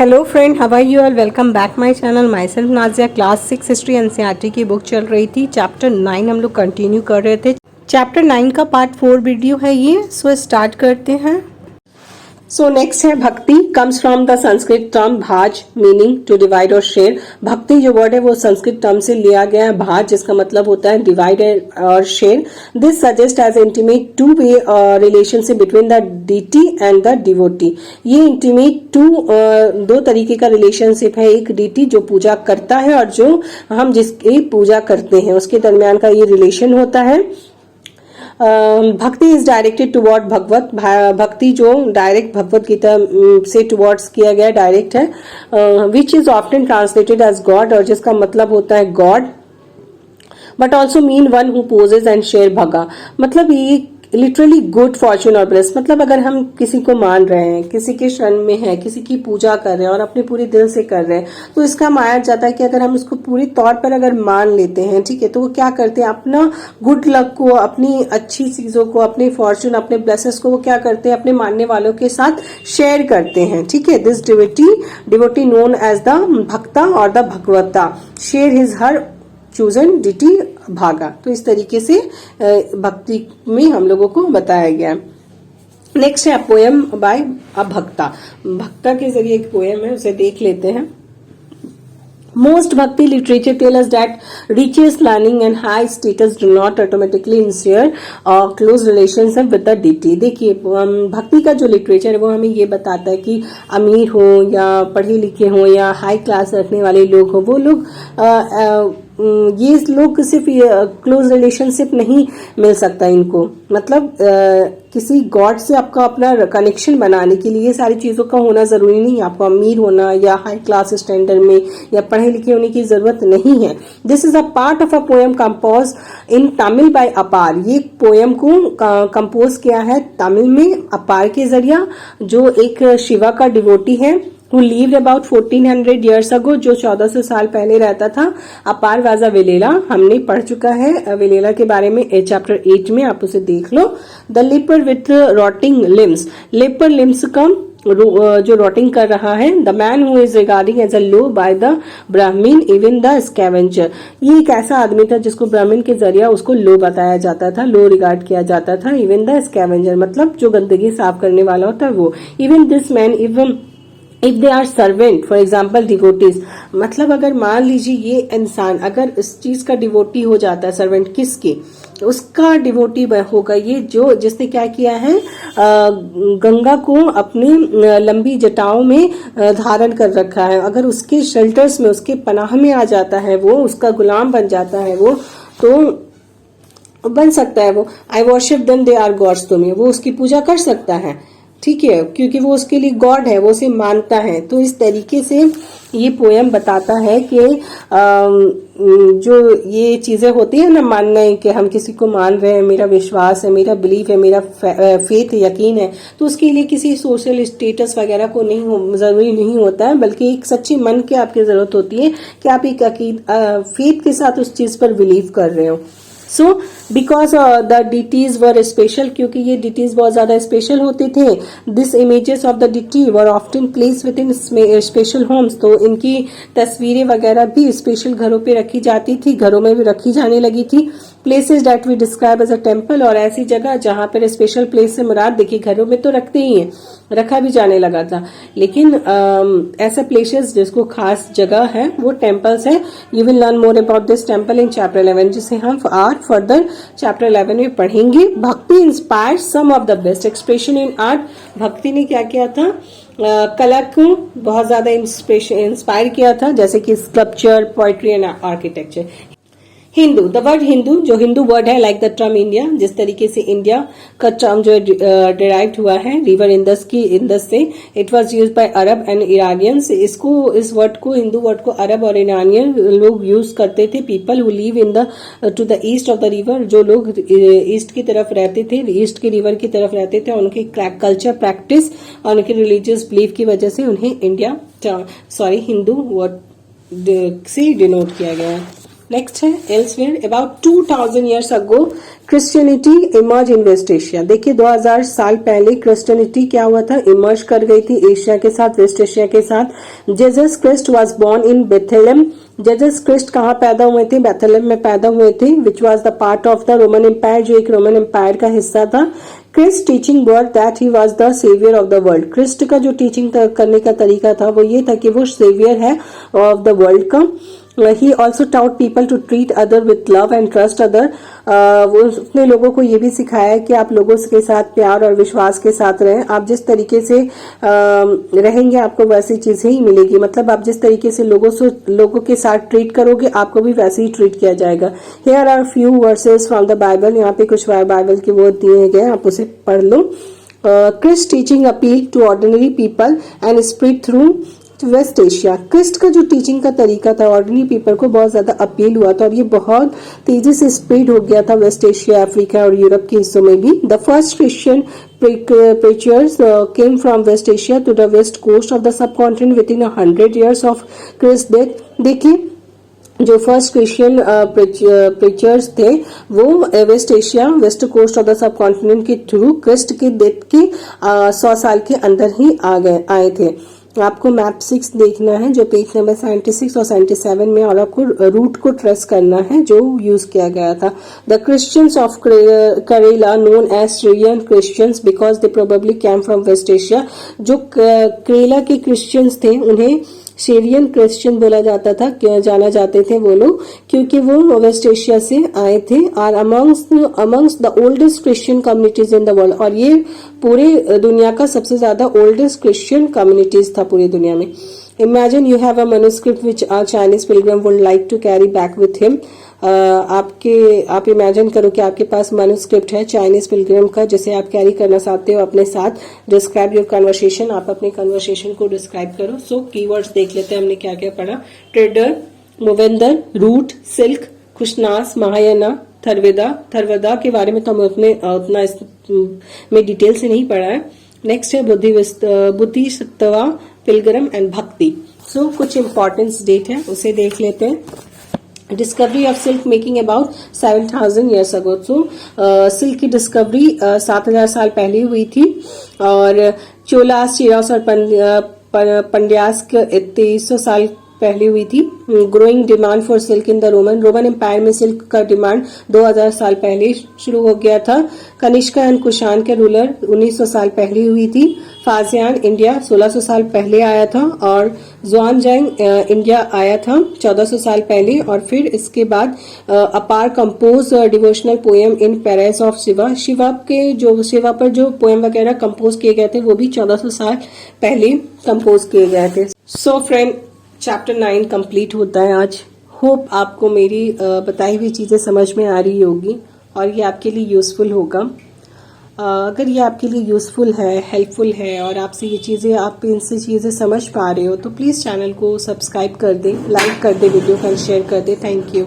Hello friend, how are you all? Welcome back my channel. Myself Nazia. Class 6 history NCERT की book चल रही थी। Chapter 9 हम लोग कंटिन्यू कर रहे थे। चैप्टर 9 का पार्ट 4 वीडियो है ये। सो स्टार्ट करते हैं। सो नेक्स्ट है भक्ति। Comes from the Sanskrit term भाज, मीनिंग टू डिवाइड और शेयर। भक्ति जो वर्ड है वो संस्कृत टर्म से लिया गया है भाज, जिसका मतलब होता है डिवाइड और share. This suggest as intimate two way relationship between the deity and the devotee. ये इंटीमेट दो तरीके का रिलेशनशिप है। एक डीटी जो पूजा करता है और जो हम जिसकी पूजा करते हैं उसके दरमियान का ये रिलेशन होता है। भक्ति इज डायरेक्टेड टुवर्ड भगवत। भक्ति जो डायरेक्ट भगवत गीता से टुवर्ड्स किया गया डायरेक्ट है। Which is often translated as god, और जिसका मतलब होता है god, but also mean one who possesses and share bhaga. मतलब ये लिटरली गुड फॉर्चून और ब्लेस। मतलब अगर हम किसी को मान रहे हैं, किसी के शरण में है, किसी की पूजा कर रहे हैं और अपने पूरे दिल से कर रहे हैं, तो इसका माया जाता है कि अगर हम उसको पूरी तौर पर अगर मान लेते हैं, ठीक है, तो वो क्या करते हैं, अपना गुड लक को, अपनी अच्छी चीजों को, अपने फॉर्चून, अपने ब्लेसेस को वो क्या करते हैं, अपने मानने वालों के साथ शेयर करते हैं। ठीक है, this devotee known as the bhakta और the bhagavata share his her chosen deity bhaga. तो इस तरीके से भक्ति में हम लोगों को बताया गया। नेक्स्ट है पोएम बाय अ भक्ता। भक्ता के जरिए एक पोएम है, उसे देख लेते हैं। Most Bhakti literature tell us that riches, learning and high status do not automatically ensure close relationship with the deity। देखिए, भक्ति का जो लिटरेचर है वो हमें ये बताता है कि अमीर हो या पढ़े लिखे हो या हाई क्लास रखने वाले लोग हो, वो लोग ये लोग सिर्फ क्लोज रिलेशनशिप नहीं मिल सकता इनको। मतलब किसी गॉड से आपका अपना कनेक्शन बनाने के लिए ये सारी चीजों का होना जरूरी नहीं है। आपको अमीर होना या हाई क्लास स्टैंडर्ड में या पढ़े लिखे होने की जरूरत नहीं है। This is a part of a poem compose in Tamil by Appar. ये पोएम को कंपोज किया है तमिल में अपार के जरिया, जो एक शिवा का डिवोटी है, who lived about 1400 years ago, जो 1400 साल पहले रहता था। अपार वाजा विलेला हमने पढ़ चुका है विलेला के बारे में चैप्टर 8 में, आप उसे देख लो। The leper with rotting limbs. Leper limbs का जो रॉटिंग कर रहा है। The man who is regarding as a low by the Brahmin even the scavenger. ये एक ऐसा आदमी था जिसको ब्राह्मण के जरिए उसको लो बताया जाता था, लो रिगार्ड किया जाता था। इवन द स्कैवेंजर मतलब जो गंदगी साफ करने वाला होता है वो। Even this man if they are servant, for example devotees. मतलब अगर मान लीजिए ये इंसान अगर इस चीज का डिवोटी हो जाता है, सर्वेंट किसकी, उसका डिवोटी होगा ये जो जिसने क्या किया है, गंगा को अपनी लंबी जटाओं में धारण कर रखा है। अगर उसके शेल्टर्स में, उसके पनाह में आ जाता है, वो उसका गुलाम बन जाता है, वो तो बन सकता है वो। I worship them they are gods to me. वो उसकी पूजा कर सकता है, ठीक है, क्योंकि वो उसके लिए गॉड है, वो उसे मानता है। तो इस तरीके से ये पोएम बताता है कि जो ये चीजें होती है ना, मानना है कि हम किसी को मान रहे हैं, मेरा विश्वास है, मेरा बिलीफ है, मेरा फेथ यकीन है, तो उसके लिए किसी सोशल स्टेटस वगैरह को जरूरी नहीं होता है, बल्कि एक सच्ची मन की आपकी जरूरत होती है कि आप एक फेथ के साथ उस चीज पर बिलीव कर रहे हो। So because the deities were special, क्योंकि ये डिटीज बहुत ज्यादा स्पेशल होते थे। This images of the deity were often place within special homes. तो इनकी तस्वीरें वगैरह भी स्पेशल घरों पे रखी जाती थी, घरों में भी रखी जाने लगी थी। Places that we describe as a temple, और ऐसी जगह जहां पर स्पेशल प्लेस से मुराद, देखिए घरों में तो रखते ही हैं, रखा भी जाने लगा था, लेकिन ऐसा प्लेसेस जिसको खास जगह है वो टेम्पल्स है। You will learn more about this temple in chapter 11, जिसे हम आर फर्दर चैप्टर 11 में पढ़ेंगे। Bhakti inspire some of the best expression in art. Bhakti ने क्या किया था, कला को बहुत ज्यादा इंस्पायर किया था, जैसे कि sculpture, poetry and architecture. Hindu, the word Hindu जो हिंदू वर्ड है, लाइक द टर्म इंडिया, जिस तरीके से इंडिया का टर्म जो डिराइव्ड हुआ है रिवर इंदस की, इंदस से, it was used by Arab and Iranians. इसको, इस वर्ड को, हिंदू वर्ड को अरब और ईरानियन लोग यूज करते थे। People who live in the two the east of the river, जो लोग ईस्ट की तरफ रहते थे, ईस्ट के रिवर की तरफ रहते थे, उनके कल्चर, प्रैक्टिस और उनके रिलीजियस बिलीफ की वजह से उन्हें इंडिया हिंदू वर्ड से डिनोट किया गया है। नेक्स्ट है elsewhere. About 2000 years ago Christianity emerge in west Asia. देखिए 2000 साल पहले क्रिश्चियनिटी क्या हुआ था, इमर्ज कर गई थी एशिया के साथ, वेस्ट एशिया के साथ। Jesus Christ was born in Bethlehem. Jesus Christ कहाँ पैदा हुए थे, बेथलेम में पैदा हुए थे, which was the part of the Roman Empire, जो एक रोमन एम्पायर का हिस्सा था। Christ teaching word that he was the saviour of the world. Christ का जो टीचिंग करने का तरीका था वो ये था कि वो सेवियर है ऑफ द वर्ल्ड का। He also taught people to treat other with love and trust other. वो उसने लोगों को ये भी सिखाया कि आप लोगों के साथ प्यार और विश्वास के साथ रहें। आप जिस तरीके से रहेंगे आपको वैसी चीजें ही मिलेगी। मतलब आप जिस तरीके से लोगों के साथ ट्रीट करोगे आपको भी वैसे ही ट्रीट किया जाएगा। Here are few verses from the Bible. यहाँ पे कुछ बाइबल के वर्ड दिए गए, आप उसे पढ़ लो। Christ's teaching appealed to ordinary people and spread through west Asia. Christ का जो टीचिंग का तरीका था ऑर्डिनरी पीपल को बहुत ज्यादा अपील हुआ था और ये बहुत तेजी से स्प्रेड हो गया था वेस्ट एशिया, अफ्रीका और यूरोप के हिस्सों में भी। The first Christian preachers came from West Asia to the west coast of the subcontinent within 100 years of Christ's death। देखिए जो फर्स्ट क्रिश्चियन प्रीचर्स थे वो west Asia, west coast of the subcontinent के through Christ के death के 100 साल के अंदर ही आए थे। आपको मैप 6 देखना है जो पेज नंबर 76 और 77 में, और आपको रूट को ट्रेस करना है जो यूज किया गया था। The Christians of Kerala known as Syrian Christians because they probably came from west Asia. जो करेला के क्रिश्चियंस थे उन्हें सीरियन क्रिश्चियन बोला जाता था, जाना जाते थे वो लोग, क्योंकि वो वेस्ट एशिया से आए थे। और amongst the oldest Christian communities in the world, और ये पूरे दुनिया का सबसे ज्यादा ओल्डेस्ट क्रिश्चियन कम्युनिटीज था पूरी दुनिया में। Imagine you have a manuscript which a Chinese pilgrim would like to carry back with him. आप इमेजिन करो कि आपके पास मैन्युस्क्रिप्ट है चाइनीज पिलग्रिम का जिसे आप कैरी करना चाहते हो अपने साथ। डिस्क्राइब योर कन्वर्सेशन, आप अपने कन्वर्सेशन को डिस्क्राइब करो। सो कीवर्ड्स देख लेते हैं हमने क्या क्या पढ़ा। ट्रेडर, मोवेंदर, रूट, सिल्क, खुशनास, महायाना, थरवदा के बारे में तो हमें उतना में डिटेल से नहीं पढ़ा है। नेक्स्ट है बुद्धिसत्वा, पिलग्रम एंड भक्ति। सो कुछ इंपॉर्टेंस डेट है उसे देख लेते हैं। Discovery of silk making about 7000 years ago। So silk की डिस्कवरी 7000 साल पहले हुई थी। और चोलास, चिरास और पंड्यास 2300 साल पहले हुई थी। Growing demand for silk in the Roman Empire में सिल्क का डिमांड 2000 साल पहले शुरू हो गया था। कनिष्का एंड कुषाण के रूलर 1900 साल पहले हुई थी। फाजियान इंडिया 1600 साल पहले आया था और ज़ुआनजैंग इंडिया आया था 1400 साल पहले। और फिर इसके बाद Appar compose devotional poem in praise of Shiva, Shiva पर जो पोएम वगैरह कंपोज किए गए थे वो भी 1400 साल पहले कंपोज किए गए थे। सो फ्रेंड, चैप्टर 9 कंप्लीट होता है आज। होप आपको मेरी बताई हुई चीजें समझ में आ रही होगी और ये आपके लिए यूजफुल होगा। अगर ये आपके लिए यूजफुल है, हेल्पफुल है और आपसे ये चीजें, आप इनसे चीजें समझ पा रहे हो तो प्लीज चैनल को सब्सक्राइब कर दें, लाइक कर दें, वीडियो को शेयर कर दें। Thank you.